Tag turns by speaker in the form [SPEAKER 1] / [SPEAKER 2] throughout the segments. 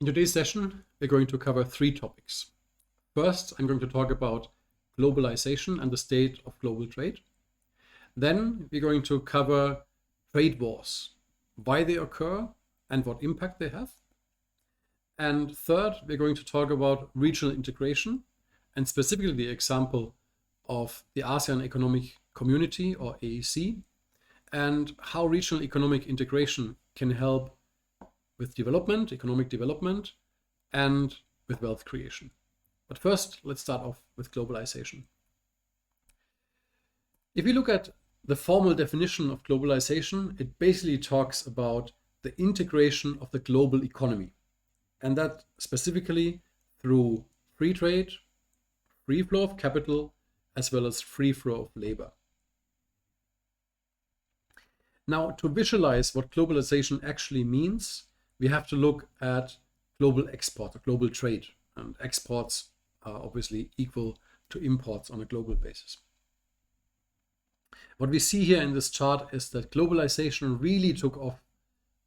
[SPEAKER 1] In today's session, we're going to cover three topics. First, I'm going to talk about globalization and the state of global trade. Then we're going to cover trade wars, why they occur and what impact they have. And third, we're going to talk about regional integration and specifically the example of the ASEAN Economic Community, or AEC, and how regional economic integration can help with development, economic development, and with wealth creation. But first, let's start off with globalization. If you look at the formal definition of globalization, it basically talks about the integration of the global economy, and that specifically through free trade, free flow of capital, as well as free flow of labor. Now, to visualize what globalization actually means, we have to look at global export or global trade, and exports are obviously equal to imports on a global basis. What we see here in this chart is that globalization really took off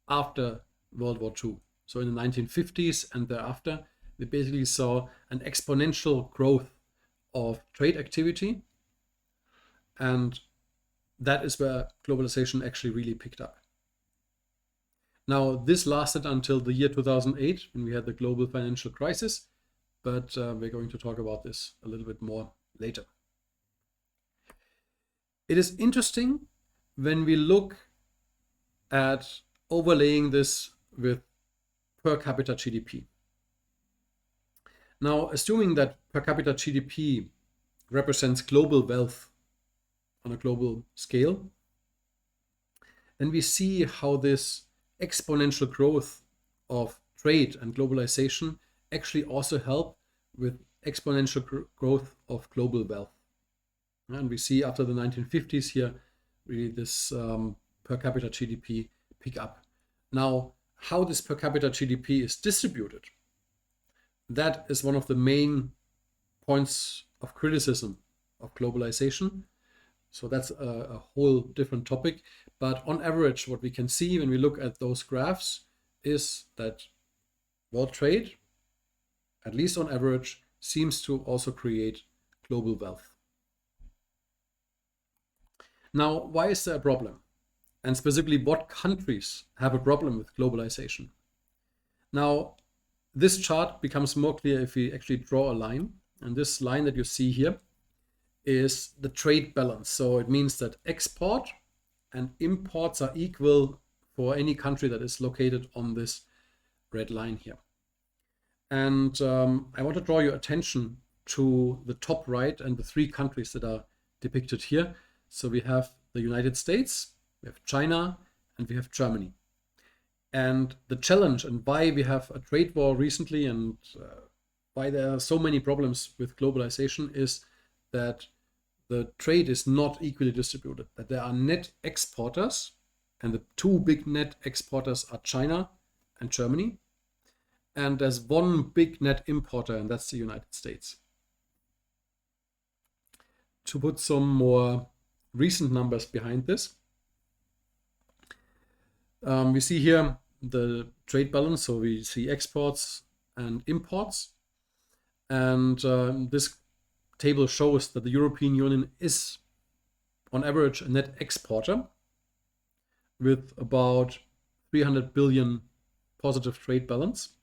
[SPEAKER 1] after World War II. So in the 1950s and thereafter, we basically saw an exponential growth of trade activity, and that is where globalization actually really picked up. Now, this lasted until the year 2008 when we had the global financial crisis, but we're going to talk about this a little bit more later. It is interesting when we look at overlaying this with per capita GDP. Now, assuming that per capita GDP represents global wealth on a global scale, then we see how this exponential growth of trade and globalization actually also help with exponential growth of global wealth. And we see after the 1950s here, really this per capita GDP pick up. Now, how this per capita GDP is distributed, that is one of the main points of criticism of globalization. So that's a whole different topic. But on average, what we can see when we look at those graphs is that world trade, at least on average, seems to also create global wealth. Now, why is there a problem? And specifically, what countries have a problem with globalization? Now, this chart becomes more clear if we actually draw a line. And this line that you see here is the trade balance. So it means that export and imports are equal for any country that is located on this red line here. And I want to draw your attention to the top right and the three countries that are depicted here. So we have the United States, we have China, and we have Germany. And the challenge and why we have a trade war recently and why there are so many problems with globalization is that the trade is not equally distributed, that there are net exporters, and the two big net exporters are China and Germany. And there's one big net importer, and that's the United States. To put some more recent numbers behind this, we see here the trade balance. So we see exports and imports. And this table shows that the European Union is, on average, a net exporter with about 300 billion positive trade balance.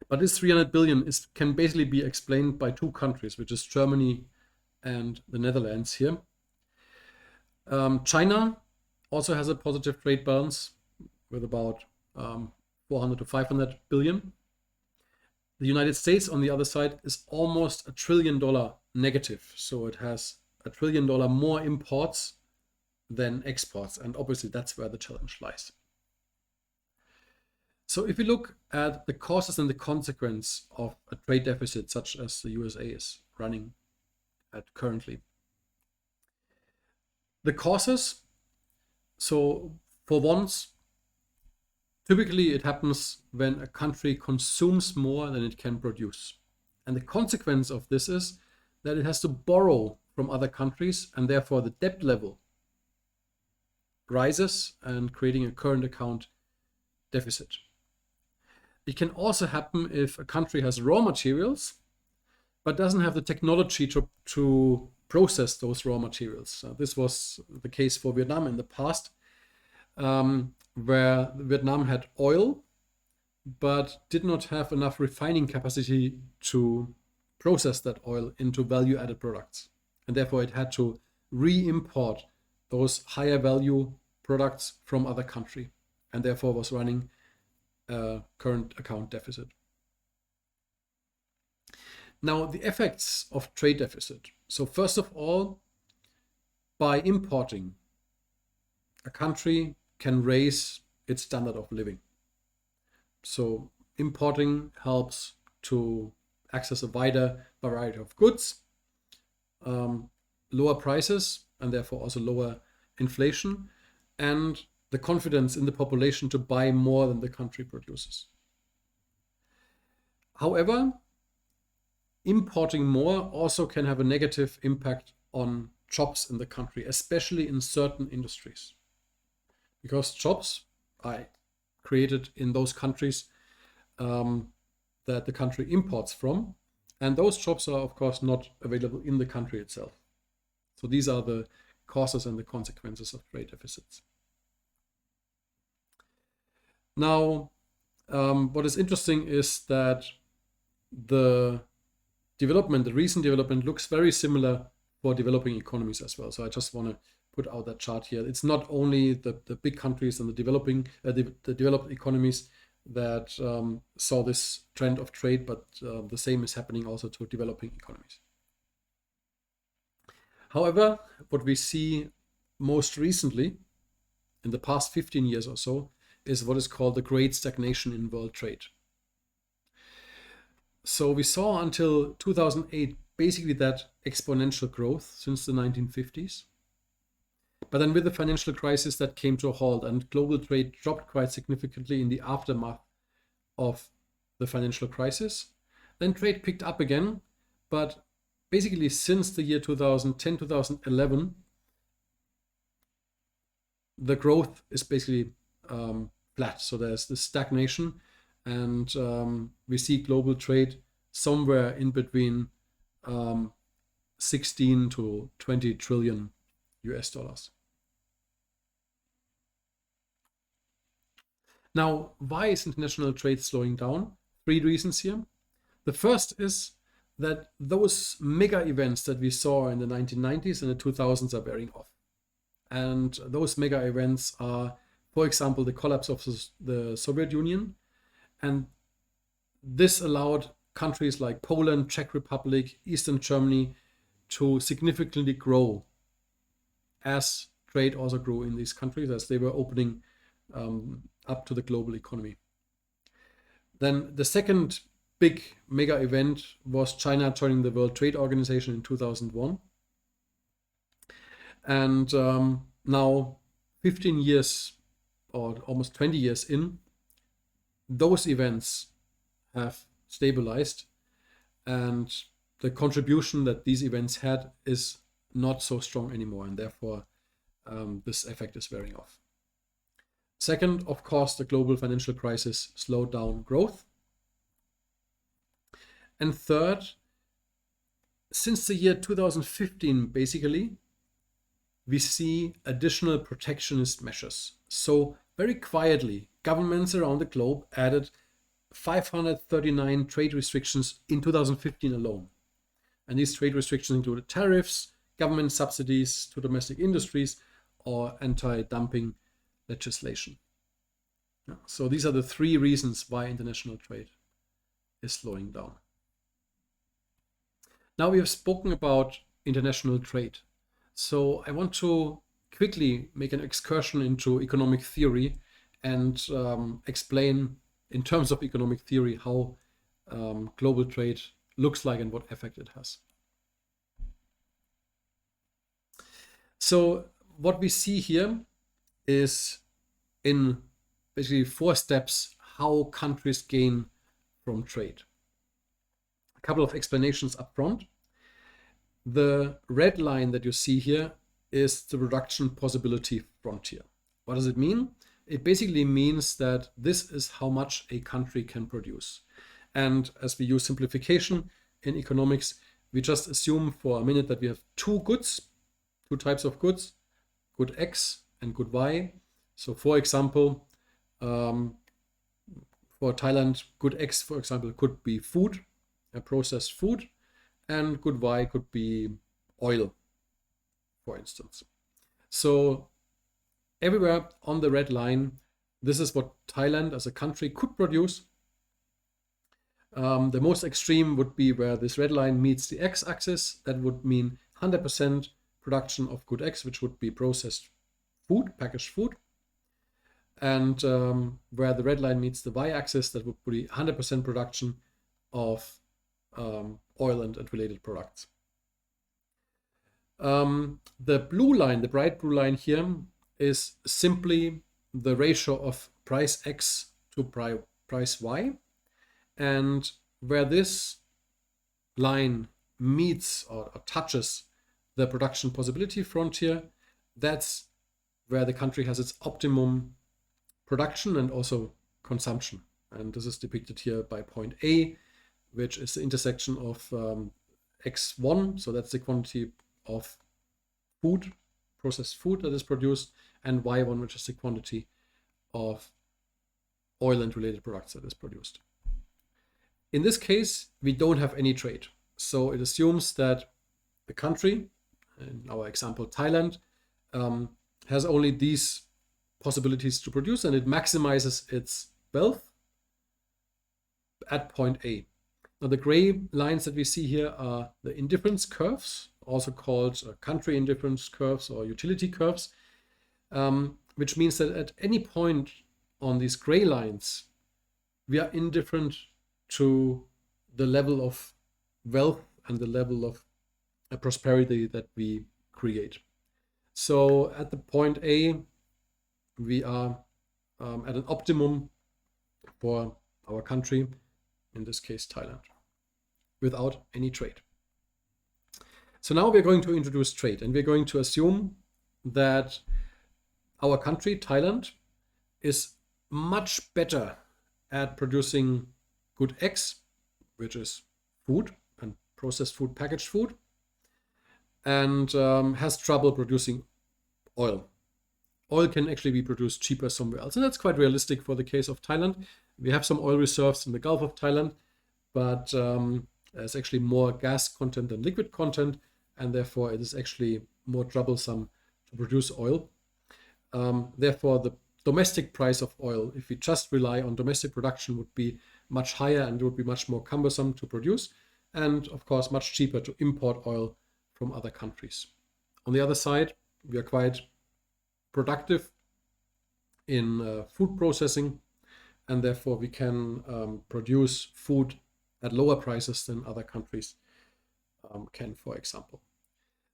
[SPEAKER 1] But this 300 billion can basically be explained by two countries, which is Germany and the Netherlands here. China also has a positive trade balance with about 400 to 500 billion. The United States, on the other side, is almost $1 trillion negative. So it has $1 trillion more imports than exports. And obviously, that's where the challenge lies. So if we look at the causes and the consequence of a trade deficit, such as the USA is running at currently. The causes, so for once, typically it happens when a country consumes more than it can produce. And the consequence of this is that it has to borrow from other countries, and therefore the debt level rises and creating a current account deficit. It can also happen if a country has raw materials, but doesn't have the technology to process those raw materials. This was the case for Vietnam in the past, where Vietnam had oil, but did not have enough refining capacity to process that oil into value-added products. And therefore, it had to re-import those higher value products from other country, and therefore was running a current account deficit. Now, the effects of trade deficit. So first of all, by importing, a country can raise its standard of living. So importing helps to access a wider variety of goods, lower prices, and therefore also lower inflation, and the confidence in the population to buy more than the country produces. However, importing more also can have a negative impact on jobs in the country, especially in certain industries, because jobs are created in those countries that the country imports from, and those jobs are of course not available in the country itself. So these are the causes and the consequences of trade deficits. Now, what is interesting is that the recent development looks very similar for developing economies as well. So I just want to put out that chart here. It's not only the big countries and the developed economies that saw this trend of trade, but the same is happening also to developing economies. However, what we see most recently in the past 15 years or so is what is called the Great Stagnation in world trade. So we saw until 2008 basically that exponential growth since the 1950s. But then with the financial crisis, that came to a halt, and global trade dropped quite significantly in the aftermath of the financial crisis. Then trade picked up again, but basically since the year 2010, 2011, the growth is basically flat. So there's this stagnation, and we see global trade somewhere in between 16 to 20 trillion US dollars. Now, why is international trade slowing down? 3 reasons here. The first is that those mega events that we saw in the 1990s and the 2000s are wearing off. And those mega events are, for example, the collapse of the Soviet Union. And this allowed countries like Poland, Czech Republic, Eastern Germany to significantly grow, as trade also grew in these countries as they were opening up to the global economy. Then the second big mega event was China joining the World Trade Organization in 2001. And now 15 years or almost 20 years in, those events have stabilized, and the contribution that these events had is not so strong anymore, and therefore this effect is wearing off. Second, of course, the global financial crisis slowed down growth. And third, since the year 2015, basically, we see additional protectionist measures. So very quietly, governments around the globe added 539 trade restrictions in 2015 alone. And these trade restrictions included tariffs, government subsidies to domestic industries, or anti-dumping legislation. So these are the 3 reasons why international trade is slowing down. Now we have spoken about international trade. So I want to quickly make an excursion into economic theory and explain in terms of economic theory how global trade looks like and what effect it has. So what we see here is in basically 4 steps how countries gain from trade. A couple of explanations up front. The red line that you see here is the production possibility frontier. What does it mean? it basically means that this is how much a country can produce. And as we use simplification in economics, we just assume for a minute that we have two types of goods, good X and good Y. So for example, for Thailand, good X, for example, could be food, processed food, and good Y could be oil, for instance. So everywhere on the red line, this is what Thailand as a country could produce. The most extreme would be where this red line meets the X-axis. That would mean 100% production of good X, which would be processed food, packaged food. And where the red line meets the Y-axis, that would be 100% production of oil and related products. The blue line, the bright blue line here, is simply the ratio of price X to price Y. And where this line meets or touches the production possibility frontier, that's where the country has its optimum production and also consumption. And this is depicted here by point A, which is the intersection of X1, so that's the quantity of food, processed food that is produced, and Y1, which is the quantity of oil and related products that is produced. In this case, we don't have any trade. So it assumes that the country, in our example Thailand, has only these possibilities to produce, and it maximizes its wealth at point A. Now the gray lines that we see here are the indifference curves, also called country indifference curves or utility curves, which means that at any point on these gray lines, we are indifferent to the level of wealth and the level of prosperity that we create. So at the point A, we are at an optimum for our country, in this case Thailand, without any trade. So now we're going to introduce trade, and we're going to assume that our country, Thailand, is much better at producing good X, which is food and processed food, packaged food, and has trouble producing oil. Oil can actually be produced cheaper somewhere else, and that's quite realistic for the case of Thailand. We have some oil reserves in the Gulf of Thailand, but there's actually more gas content than liquid content, and therefore it is actually more troublesome to produce oil. Therefore, the domestic price of oil, if we just rely on domestic production, would be much higher and it would be much more cumbersome to produce, and of course much cheaper to import oil from other countries. On the other side, we are quite productive in food processing, and therefore we can produce food at lower prices than other countries can, for example.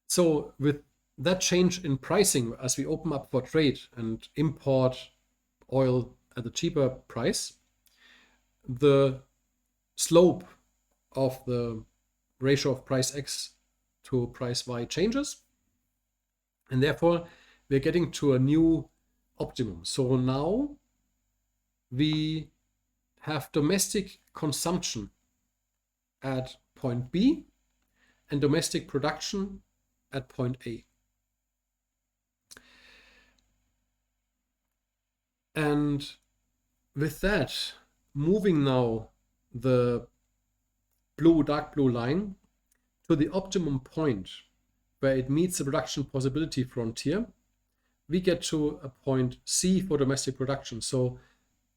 [SPEAKER 1] So with that change in pricing, as we open up for trade and import oil at a cheaper price, the slope of the ratio of price X to price Y changes, and therefore we're getting to a new optimum. So now we have domestic consumption at point B and domestic production at point A. And with that, moving now the dark blue line to the optimum point where it meets the production possibility frontier, we get to a point C for domestic production. So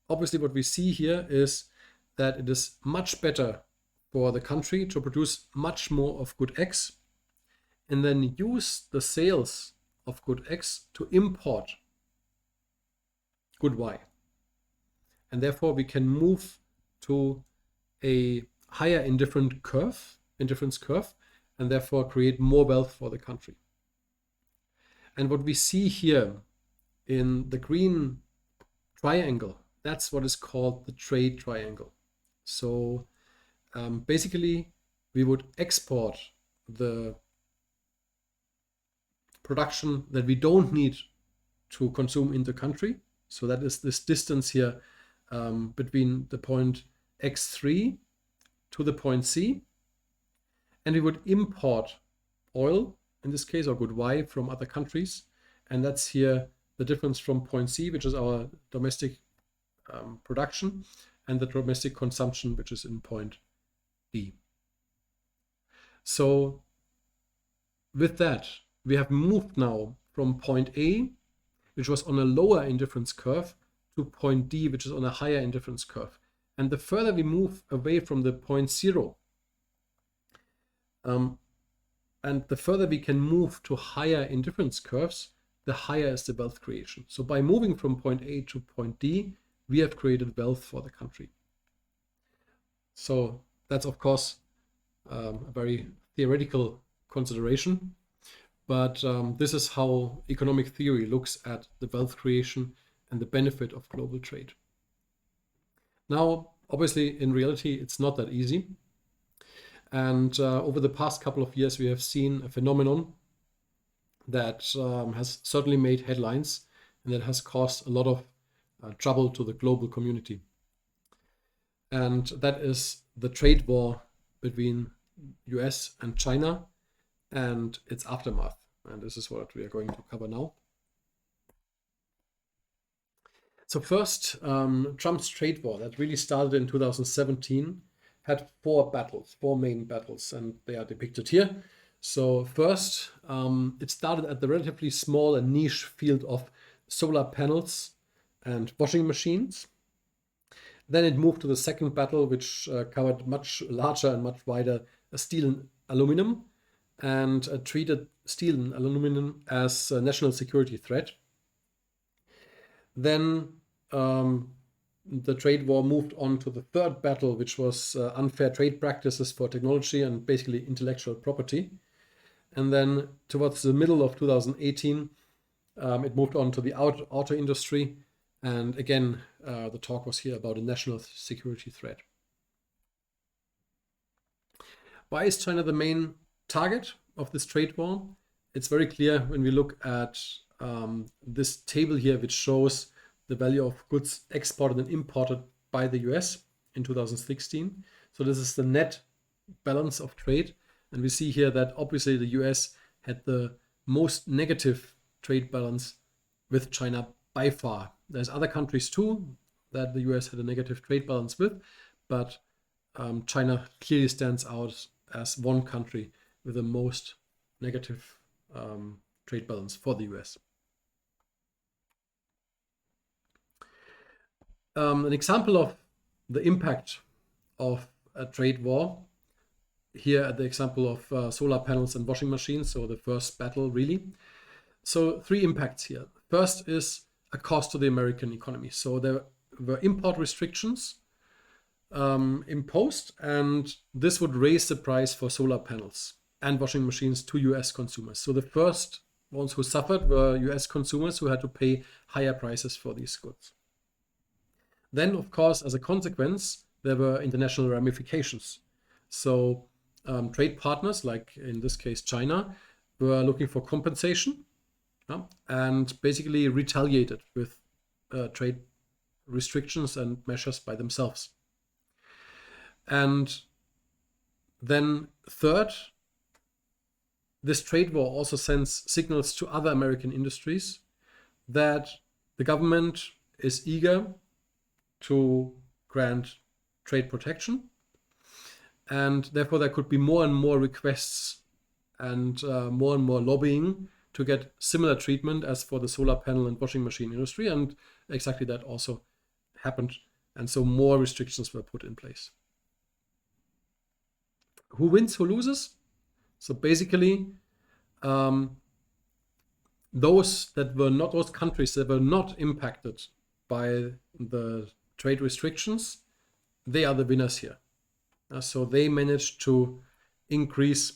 [SPEAKER 1] obviously what we see here is that it is much better for the country to produce much more of good X and then use the sales of good X to import good Y. And therefore we can move to a higher indifference curve, and therefore create more wealth for the country. And what we see here in the green triangle, that's what is called the trade triangle. So basically we would export the production that we don't need to consume in the country. So that is this distance here between the point X3 to the point C. And we would import oil, in this case, or good Y, from other countries. And that's here the difference from point C, which is our domestic production, and the domestic consumption, which is in point D. So with that, we have moved now from point A, which was on a lower indifference curve, to point D, which is on a higher indifference curve. And the further we move away from the point 0, and the further we can move to higher indifference curves, the higher is the wealth creation. So by moving from point A to point D, we have created wealth for the country. So that's, of course, a very theoretical consideration, but this is how economic theory looks at the wealth creation and the benefit of global trade. Now, obviously, in reality, it's not that easy. And over the past couple of years, we have seen a phenomenon that has certainly made headlines and that has caused a lot of trouble to the global community. And that is the trade war between US and China and its aftermath. And this is what we are going to cover now. So first, Trump's trade war that really started in 2017 had four main battles, and they are depicted here. So first, it started at the relatively small and niche field of solar panels and washing machines. Then it moved to the second battle, which covered much larger and much wider steel and aluminum, and treated steel and aluminum as a national security threat. Then the trade war moved on to the third battle, which was unfair trade practices for technology and basically intellectual property. And then towards the middle of 2018, it moved on to the auto industry. And again, the talk was here about a national security threat. Why is China the main target of this trade war? It's very clear when we look at this table here, which shows the value of goods exported and imported by the US in 2016. So this is the net balance of trade. And we see here that obviously the US had the most negative trade balance with China by far. There's other countries too that the US had a negative trade balance with, but China clearly stands out as one country with the most negative trade balance for the US. An example of the impact of a trade war, here at the example of solar panels and washing machines, so the first battle really. So three impacts here. First is a cost to the American economy. So there were import restrictions imposed, and this would raise the price for solar panels and washing machines to US consumers. So the first ones who suffered were US consumers who had to pay higher prices for these goods. Then, of course, as a consequence, there were international ramifications. So trade partners, like in this case China, were looking for compensation and basically retaliated with trade restrictions and measures by themselves. And then third, this trade war also sends signals to other American industries that the government is eager to grant trade protection, and therefore there could be more and more requests and more lobbying to get similar treatment as for the solar panel and washing machine industry, and exactly that also happened, and so more restrictions were put in place. Who wins, who loses? So basically, those countries that were not impacted by the trade restrictions, they are the winners here. So they managed to increase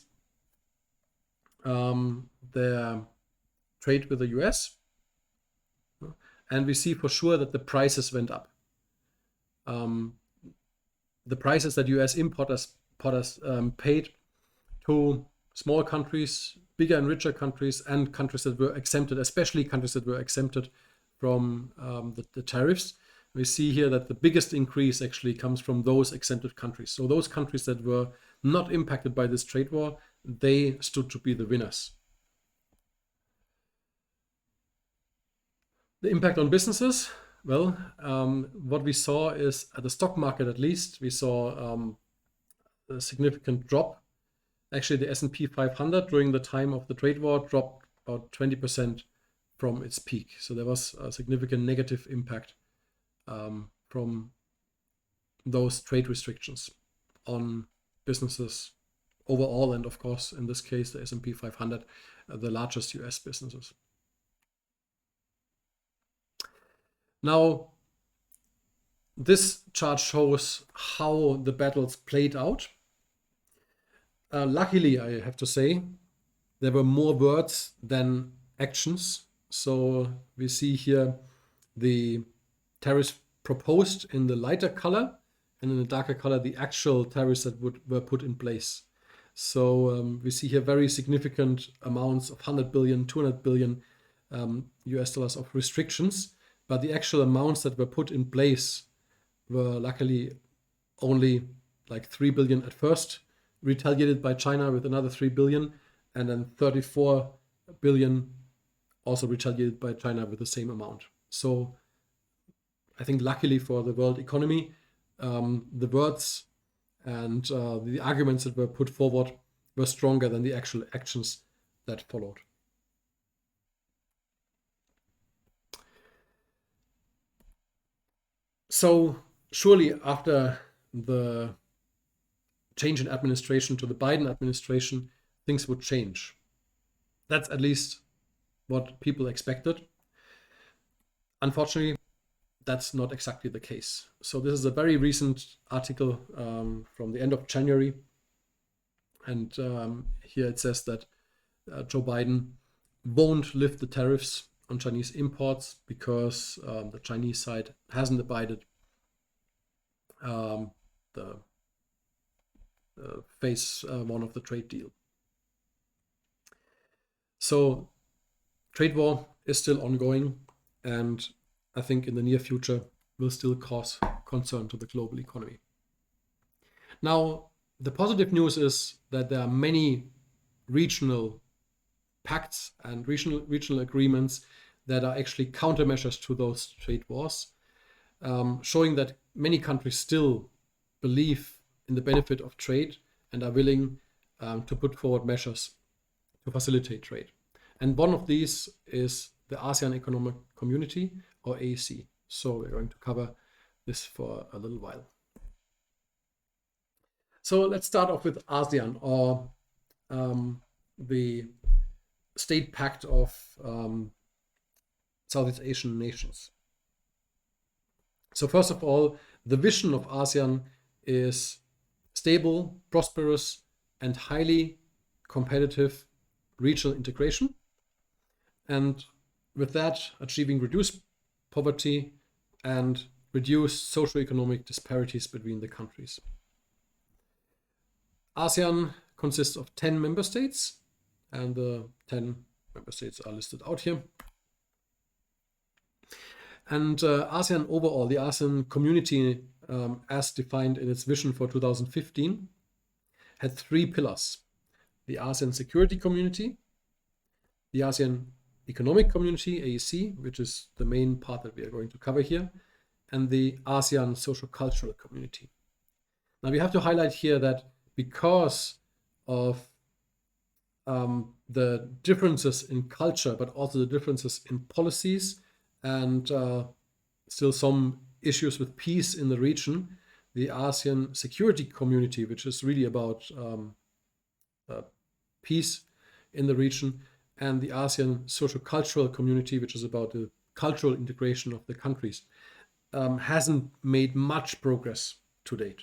[SPEAKER 1] their trade with the US. And we see for sure that the prices went up. The prices that US importers paid to small countries, bigger and richer countries, and countries that were exempted, especially countries that were exempted from the tariffs, we see here that the biggest increase actually comes from those exempted countries. So those countries that were not impacted by this trade war, they stood to be the winners. The impact on businesses, well, what we saw is at the stock market, at least, we saw a significant drop. Actually, the S&P 500 during the time of the trade war dropped about 20% from its peak. So there was a significant negative impact from those trade restrictions on businesses overall, and of course, in this case, the S&P 500, the largest US businesses. Now, this chart shows how the battles played out. Luckily, I have to say, there were more words than actions. So we see here the tariffs proposed in the lighter color, and in the darker color, the actual tariffs that were put in place. So we see here very significant amounts of 100 billion, 200 billion US dollars of restrictions, but the actual amounts that were put in place were luckily only like 3 billion at first, retaliated by China with another 3 billion, and then 34 billion also retaliated by China with the same amount. So I think luckily for the world economy, the words and the arguments that were put forward were stronger than the actual actions that followed. So surely after the change in administration to the Biden administration, things would change. That's at least what people expected. Unfortunately, that's not exactly the case. So this is a very recent article from the end of January. And here it says that Joe Biden won't lift the tariffs on Chinese imports because the Chinese side hasn't abided the phase one of the trade deal. So trade war is still ongoing, and I think in the near future will still cause concern to the global economy. Now, the positive news is that there are many regional pacts and regional agreements that are actually countermeasures to those trade wars, showing that many countries still believe in the benefit of trade and are willing to put forward measures to facilitate trade. And one of these is the ASEAN Economic Community, or AEC. So we're going to cover this for a little while. So let's start off with ASEAN, or the State Pact of Southeast Asian nations. So first of all, the vision of ASEAN is stable, prosperous, and highly competitive regional integration, and with that, achieving reduced poverty and reduced socioeconomic disparities between the countries. ASEAN consists of 10 member states, and the 10 member states are listed out here. And ASEAN overall, the ASEAN community, as defined in its vision for 2015, had 3 pillars: the ASEAN Security Community, the ASEAN Economic Community, AEC, which is the main part that we are going to cover here, and the ASEAN Social Cultural Community. Now we have to highlight here that because of the differences in culture, but also the differences in policies, and still some issues with peace in the region, the ASEAN Security Community, which is really about peace in the region, and the ASEAN Social Cultural Community, which is about the cultural integration of the countries, hasn't made much progress to date.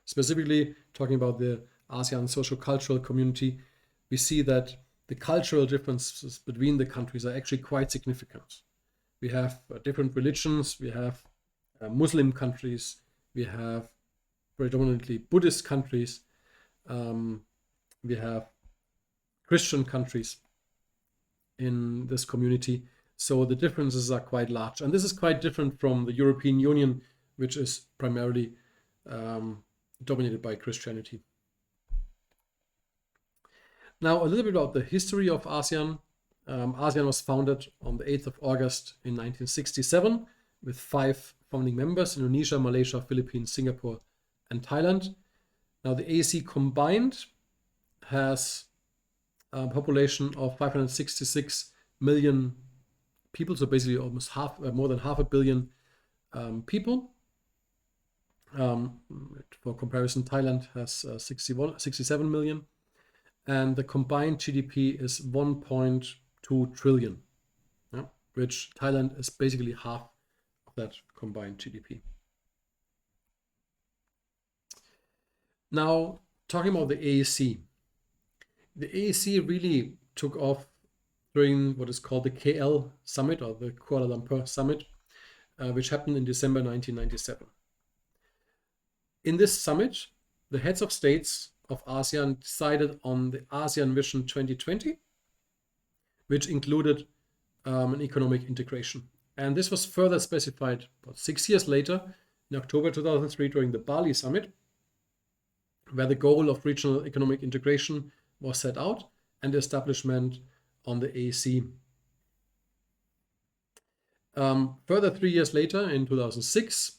[SPEAKER 1] Specifically, talking about the ASEAN Social Cultural Community, we see that the cultural differences between the countries are actually quite significant. We have different religions, we have Muslim countries, we have predominantly Buddhist countries, we have Christian countries in this community. So the differences are quite large. And this is quite different from the European Union, which is primarily dominated by Christianity. Now, a little bit about the history of ASEAN. ASEAN was founded on the 8th of August in 1967 with 5 founding members: Indonesia, Malaysia, Philippines, Singapore, and Thailand. Now, the AEC combined has a population of 566 million people, so basically almost more than half a billion people. For comparison, Thailand has 67 million, and the combined GDP is 1.2 trillion, yeah, which Thailand is basically half of that combined GDP. Now, talking about the AEC. The AEC really took off during what is called the KL Summit, or the Kuala Lumpur Summit, which happened in December 1997. In this summit, the heads of states of ASEAN decided on the ASEAN Vision 2020, which included an economic integration. And this was further specified about 6 years later, in October 2003, during the Bali Summit, where the goal of regional economic integration was set out and the establishment on the AEC. Further 3 years later, in 2006,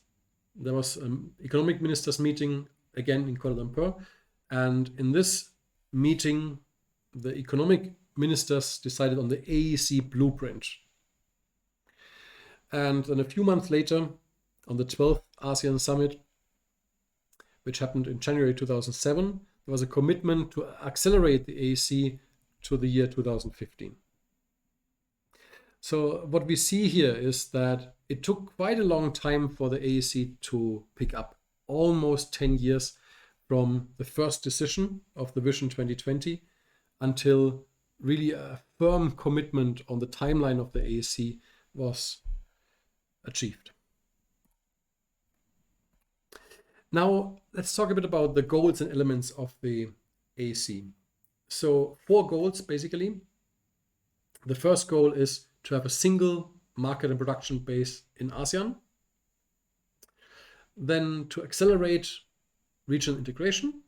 [SPEAKER 1] there was an economic ministers meeting again in Kuala Lumpur. And in this meeting, the economic ministers decided on the AEC blueprint. And then a few months later, on the 12th ASEAN Summit, which happened in January 2007, there was a commitment to accelerate the AEC to the year 2015. So what we see here is that it took quite a long time for the AEC to pick up, almost 10 years from the first decision of the Vision 2020 until really a firm commitment on the timeline of the AEC was achieved. Now, let's talk a bit about the goals and elements of the AEC. So 4 goals, basically. The first goal is to have a single market and production base in ASEAN. Then to accelerate regional integration.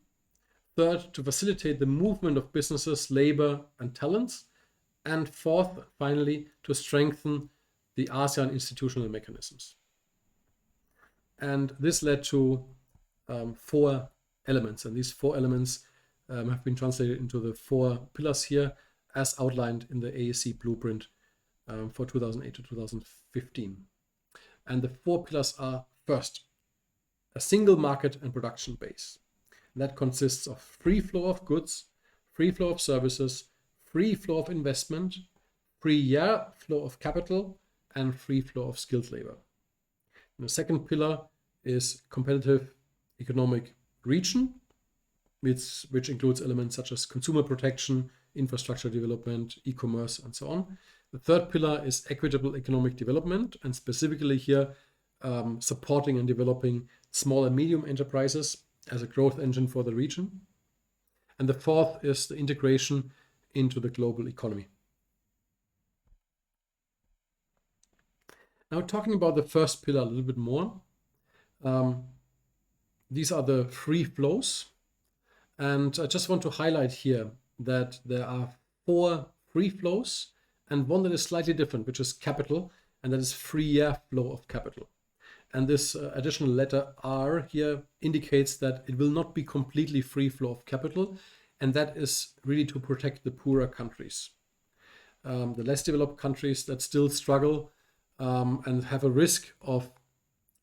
[SPEAKER 1] Third, to facilitate the movement of businesses, labor, and talents. And fourth, finally, to strengthen the ASEAN institutional mechanisms. And this led to 4 elements, and these 4 elements have been translated into the 4 pillars here as outlined in the AEC blueprint for 2008 to 2015. And the 4 pillars are: first, a single market and production base. And that consists of free flow of goods, free flow of services, free flow of investment, free flow of capital, and free flow of skilled labor. And the second pillar is competitive economic region, which includes elements such as consumer protection, infrastructure development, e-commerce, and so on. The third pillar is equitable economic development, and specifically here supporting and developing small and medium enterprises as a growth engine for the region. And the fourth is the integration into the global economy. Now, talking about the first pillar a little bit more, these are the free flows. And I just want to highlight here that there are 4 free flows and one that is slightly different, which is capital, and that is free flow of capital. And this additional letter R here indicates that it will not be completely free flow of capital, and that is really to protect the poorer countries. The less developed countries that still struggle and have a risk of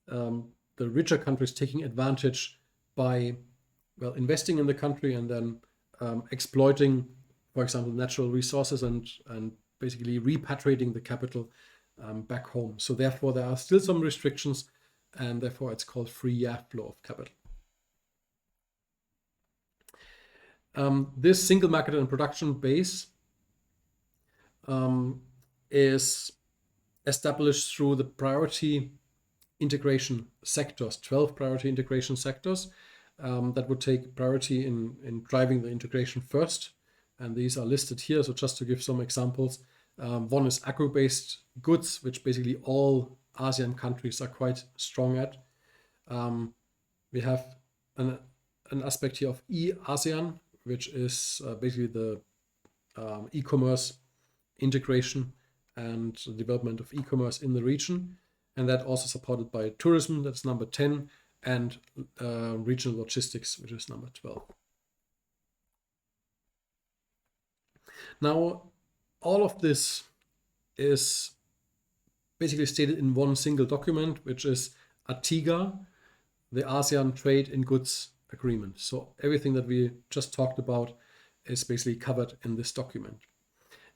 [SPEAKER 1] the richer countries taking advantage by, well, investing in the country and then exploiting, for example, natural resources and basically repatriating the capital back home. So therefore, there are still some restrictions, and therefore it's called free flow of capital. This single market and production base is established through the priority integration sectors, 12 priority integration sectors that would take priority in driving the integration first. And these are listed here. So just to give some examples, One is agro-based goods, which basically all ASEAN countries are quite strong at. We have an aspect here of ASEAN, which is basically the e-commerce integration and the development of e-commerce in the region. And that also supported by tourism, that's number 10, and regional logistics, which is number 12. Now, all of this is basically stated in one single document, which is ATIGA, the ASEAN Trade in Goods Agreement. So everything that we just talked about is basically covered in this document.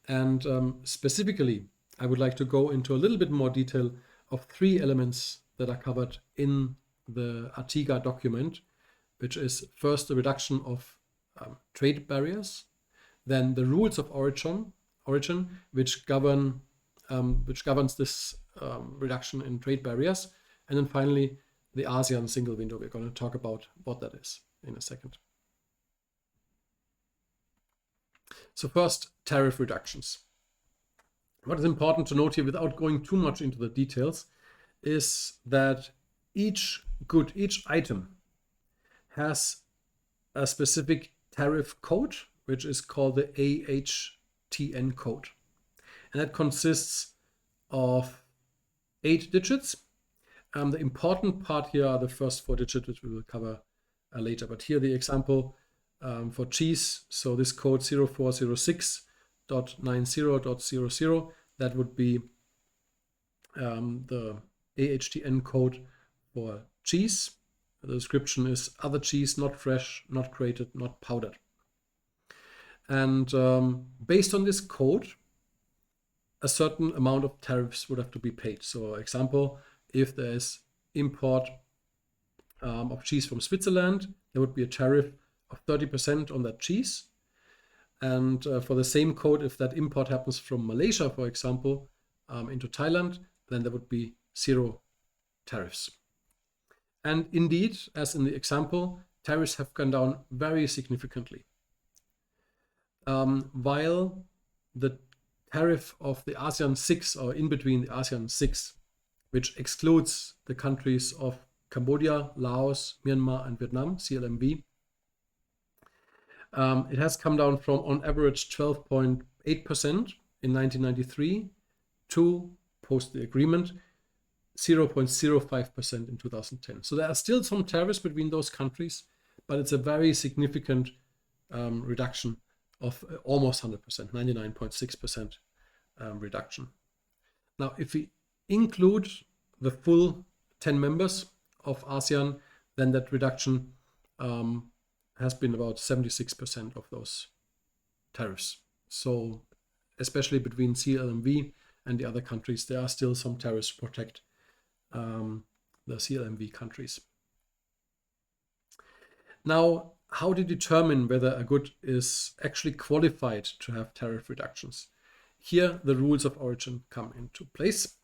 [SPEAKER 1] And specifically, I would like to go into a little bit more detail of 3 elements that are covered in the ATIGA document, which is first the reduction of trade barriers, then the rules of origin which governs this reduction in trade barriers, and then finally the ASEAN Single Window. We're going to talk about what that is in a second. So first, tariff reductions. What is important to note here, without going too much into the details, is that each good, each item has a specific tariff code, which is called the AHTN code. And that consists of 8 digits. The important part here are the first 4 digits, which we will cover later. But here the example for cheese, so this code 0406.90.00, that would be the AHTN code for cheese. The description is other cheese, not fresh, not grated, not powdered. And based on this code, a certain amount of tariffs would have to be paid. So, example, if there is import of cheese from Switzerland, there would be a tariff of 30% on that cheese. And for the same code, if that import happens from Malaysia, for example, into Thailand, then there would be 0 tariffs. And indeed, as in the example, tariffs have gone down very significantly. While the tariff of the ASEAN 6, or in between the ASEAN 6, which excludes the countries of Cambodia, Laos, Myanmar, and Vietnam, CLMV, it has come down from on average 12.8% in 1993 to, post the agreement, 0.05% in 2010. So there are still some tariffs between those countries, but it's a very significant reduction of almost 100%, 99.6% reduction. Now, if we include the full 10 members of ASEAN, then that reduction has been about 76% of those tariffs. So especially between CLMV and the other countries, there are still some tariffs to protect the CLMV countries. Now, how to determine whether a good is actually qualified to have tariff reductions? Here, the rules of origin come into place.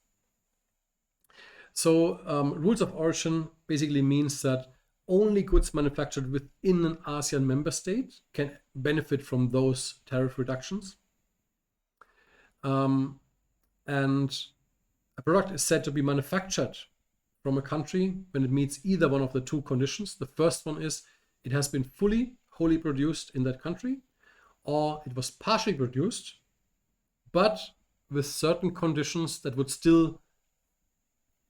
[SPEAKER 1] So rules of origin basically means that only goods manufactured within an ASEAN member state can benefit from those tariff reductions. And a product is said to be manufactured from a country when it meets either one of the 2 conditions. The first one is it has been wholly produced in that country, or it was partially produced, but with certain conditions that would still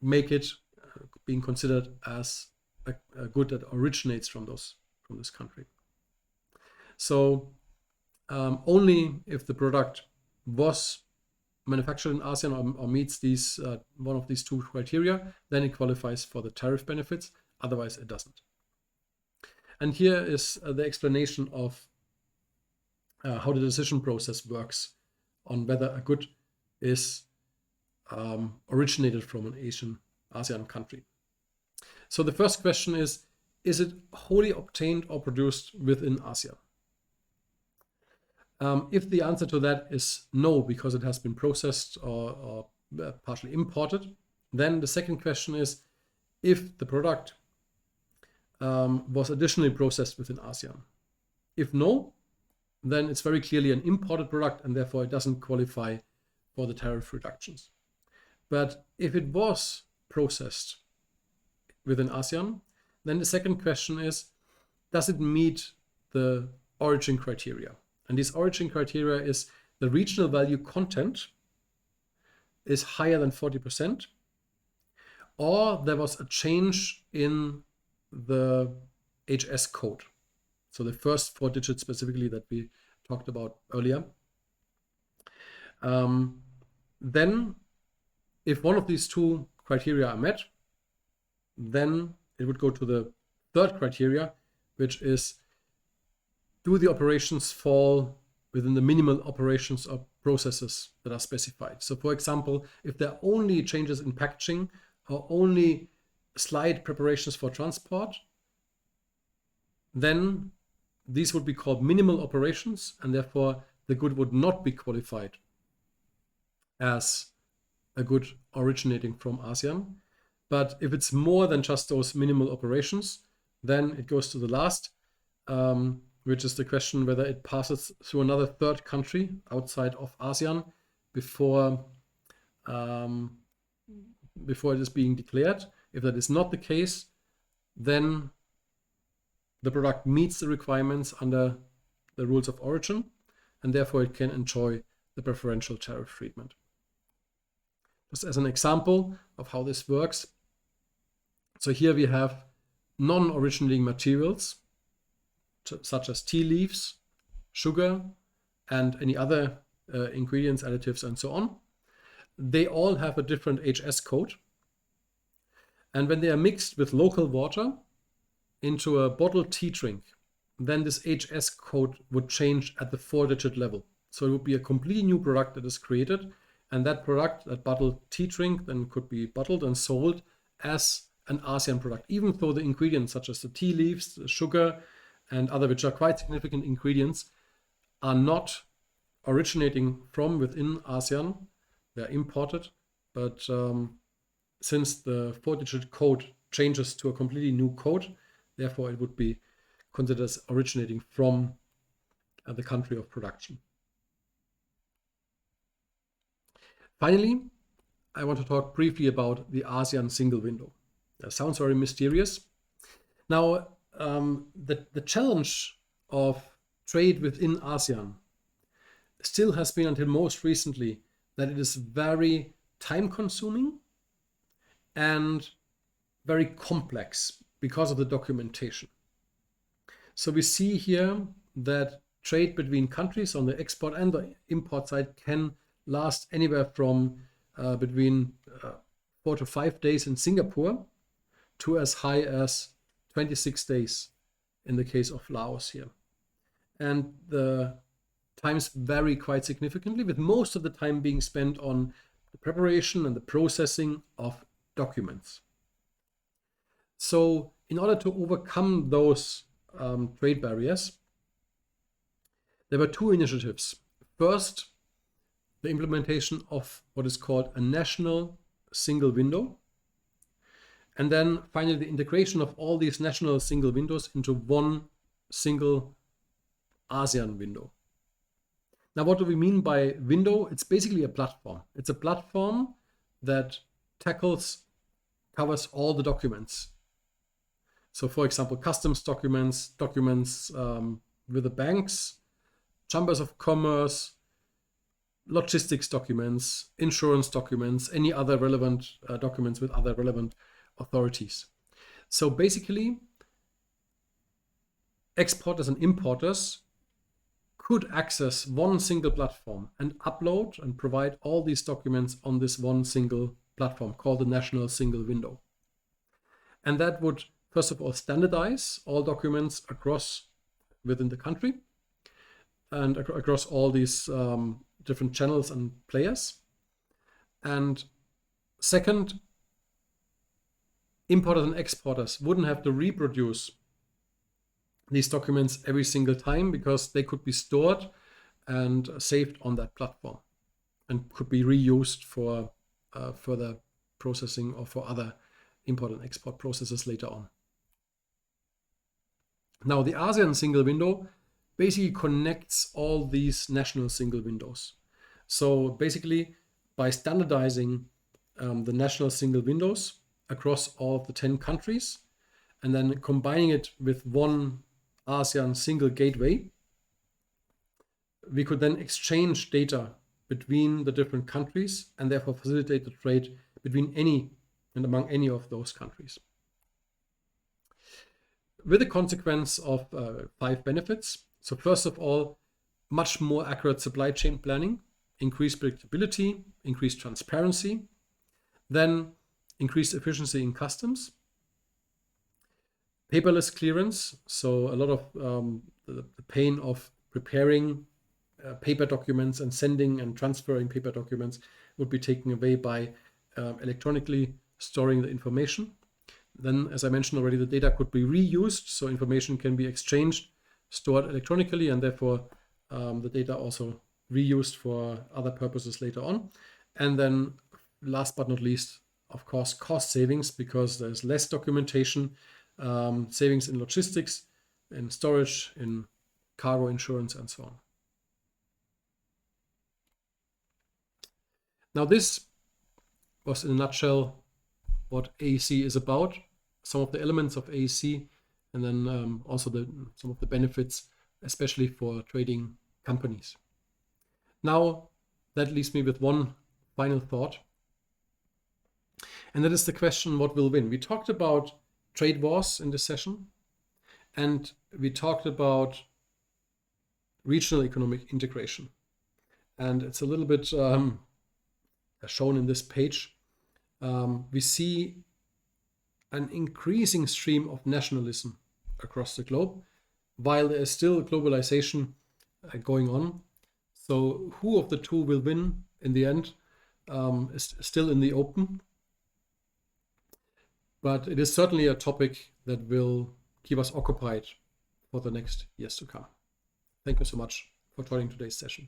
[SPEAKER 1] make it being considered as a good that originates from this country. So only if the product was manufactured in ASEAN or meets these one of these 2 criteria, then it qualifies for the tariff benefits. Otherwise, it doesn't. And here is the explanation of how the decision process works on whether a good is originated from an ASEAN country. So the first question is it wholly obtained or produced within ASEAN? If the answer to that is no, because it has been processed or partially imported, then the second question is if the product was additionally processed within ASEAN. If no, then it's very clearly an imported product and therefore it doesn't qualify for the tariff reductions. But if it was processed within ASEAN, then the second question is, does it meet the origin criteria? And this origin criteria is the regional value content is higher than 40%, or there was a change in the HS code. So the first 4 digits specifically that we talked about earlier. Then if one of these 2 criteria are met, then it would go to the third criteria, which is, do the operations fall within the minimal operations or processes that are specified? So for example, if there are only changes in packaging or only slight preparations for transport, then these would be called minimal operations, and therefore the good would not be qualified as a good originating from ASEAN. But if it's more than just those minimal operations, then it goes to the last, which is the question whether it passes through another third country outside of ASEAN before it is being declared. If that is not the case, then the product meets the requirements under the rules of origin, and therefore it can enjoy the preferential tariff treatment. Just as an example of how this works, so here we have non-originating materials, such as tea leaves, sugar, and any other ingredients, additives, and so on. They all have a different HS code. And when they are mixed with local water into a bottled tea drink, then this HS code would change at the 4-digit level. So it would be a completely new product that is created. And that product, that bottled tea drink, then could be bottled and sold as an ASEAN product, even though the ingredients such as the tea leaves, the sugar, and other, which are quite significant ingredients, are not originating from within ASEAN. They're imported, but since the 4-digit code changes to a completely new code, therefore it would be considered as originating from the country of production. Finally, I want to talk briefly about the ASEAN Single Window. That sounds very mysterious. Now, the challenge of trade within ASEAN still has been, until most recently, that it is very time-consuming and very complex because of the documentation. So we see here that trade between countries on the export and the import side can last anywhere from between 4 to 5 days in Singapore to as high as 26 days in the case of Laos here. And the times vary quite significantly, with most of the time being spent on the preparation and the processing of documents. So in order to overcome those trade barriers, there were 2 initiatives. First, the implementation of what is called a national single window. And then finally, the integration of all these national single windows into one single ASEAN window. Now, what do we mean by window? It's basically a platform. It's a platform that covers all the documents. So for example, customs documents, with the banks, chambers of commerce, logistics documents, insurance documents, any other relevant documents with other relevant authorities. So basically, exporters and importers could access one single platform and upload and provide all these documents on this one single platform called the National Single Window. And that would, first of all, standardize all documents across within the country and across all these different channels and players. And second, importers and exporters wouldn't have to reproduce these documents every single time, because they could be stored and saved on that platform and could be reused for further processing or for other import and export processes later on. Now, the ASEAN Single Window basically connects all these national single windows. So basically, by standardizing the national single windows across all of the 10 countries, and then combining it with one ASEAN single gateway, we could then exchange data between the different countries and therefore facilitate the trade between any and among any of those countries. With a consequence of 5 benefits. So first of all, much more accurate supply chain planning, increased predictability, increased transparency, then increased efficiency in customs, paperless clearance, so a lot of the pain of preparing paper documents and sending and transferring paper documents would be taken away by electronically storing the information. Then, as I mentioned already, the data could be reused, so information can be exchanged, stored electronically, and therefore the data also reused for other purposes later on. And then last but not least, of course, cost savings, because there's less documentation, savings in logistics, in storage, in cargo insurance, and so on. Now, this was in a nutshell what AEC is about, some of the elements of AEC, and then also some of the benefits, especially for trading companies. Now, that leaves me with one final thought, and that is the question, what will win? We talked about trade wars in this session, and we talked about regional economic integration. And it's a little bit shown in this page. We see an increasing stream of nationalism across the globe, while there is still globalization going on. So who of the two will win in the end is still in the open. But it is certainly a topic that will keep us occupied for the next years to come. Thank you so much for joining today's session.